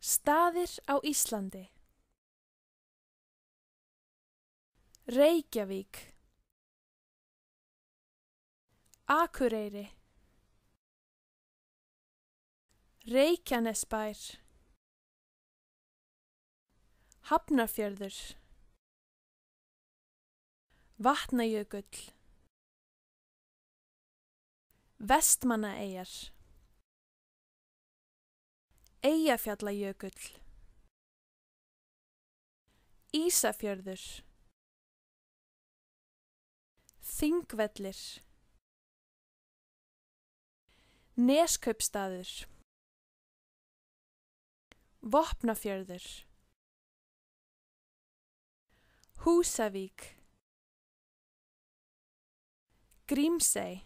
Staðir á Íslandi. Reykjavík. Akureyri. Reykjanesbær. Hafnarfjörður. Vatnajökull. Vestmannaeyjar. Eyjafjallajökull. Ísafjörður. Þingvellir. Neskaupstaður. Vopnafjörður. Húsavík. Grímsey.